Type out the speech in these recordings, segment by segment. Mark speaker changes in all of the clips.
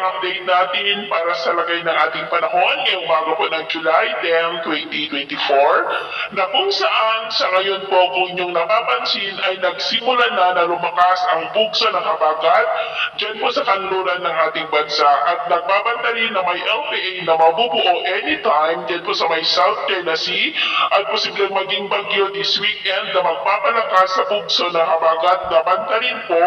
Speaker 1: ang update natin para sa lagay ng ating panahon ngayong umaga po ng July 10, 2024 na kung saan sa ngayon po kung inyong napapansin ay nagsimula na lumakas ang bugso ng habagat dyan po sa kanluran ng ating bansa at nagbabanta rin na may LPA na mabubuo anytime dyan po sa may South China Sea at posibleng maging bagyo this weekend na magpapalakas sa bugso ng habagat na banta rin po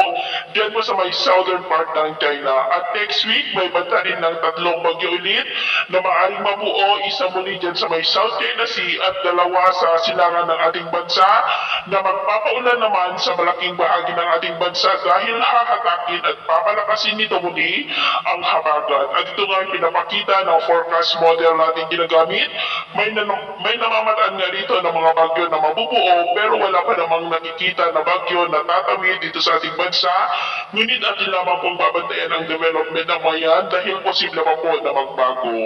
Speaker 1: dyan po sa may southern part ng China. At next week, may banta rin ng 3 bagyo ulit na maaaring mabuo, isa muli dyan sa may South China Sea at 2 sa silangan ng ating bansa na magpapaulan naman sa malaking bahagi ng ating bansa dahil hahatakin at papalakasin nito muli ang habagat. At ito nga ang pinapakita ng forecast model natin ginagamit. May namamataan nga dito ng mga bagyo na mabubuo pero wala pa namang nakikita na bagyo na tatawid dito sa ating bansa. Ngunit atin lamang pong babantayan ang development ng mga yan dahil posible pa po na magbago.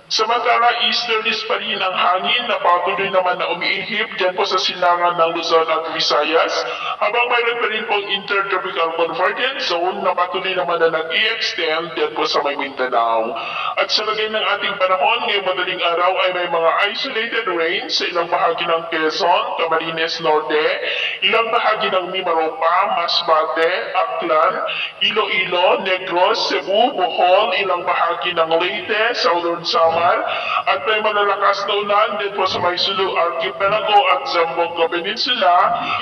Speaker 1: Samantala, easterlies pa rin ang hangin na patuloy naman na umiihip dyan po sa silangan ng Luzon at Visayas, habang mayroon pa rin pong intertropical convergence zone na patuloy naman na nag-i-extend dyan po sa may Mindanao. At sa lagay ng ating panahon, ngayong madaling araw ay may mga isolated rain sa ilang bahagi ng Quezon, Camarines Norte, ilang bahagi ng Mimaropa, Masbate, Aklan, Iloilo, Negros, Cebu, Bohol, ilang bahagi ng Leyte, Southern Samar, at may malalakas na ulan din po sa may Sulu Archipelago at Zamboanga Peninsula,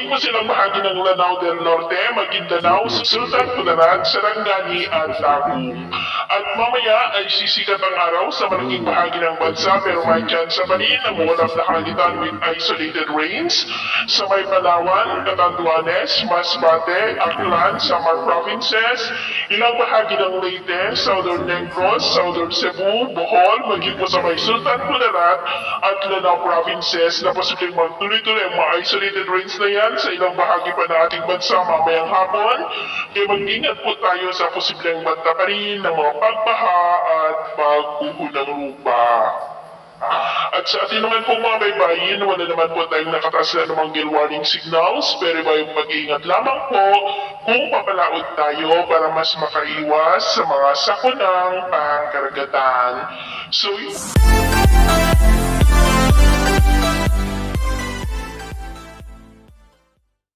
Speaker 1: imo silang bahagi ng Lanao del Norte, Maguindanao, Sultan Kudarat, Sarangani at Tagum. At mamaya ay sisikat ang araw sa malaking bahagi ng bansa pero may chance pa rin na mawalap na kagitan with isolated rains sa may Palawan, Catanduanes, Masbate, Aklan, Samar Provinces, ilang bahagi ng Leyte, Southern Negros, Southern Cebu, Bohol, maging po sa may Sultan Kudarat at Lanao Provinces na posibleng magtuloy-tuloy ang mga isolated rains na yan sa ilang bahagi pa ng ating bansa mamayang hapon. Kaya mag-ingat po tayo sa posibleng banta pa rin ng mga pagbaha at pagguho ng lupa. At sa atin naman pong mga baybayin, wala naman po tayong nakataas na namang gale warning signals, pero bayong mag-iingat lamang po kung papalaot tayo para mas makaiwas sa mga sakunang pangkaragatan. So,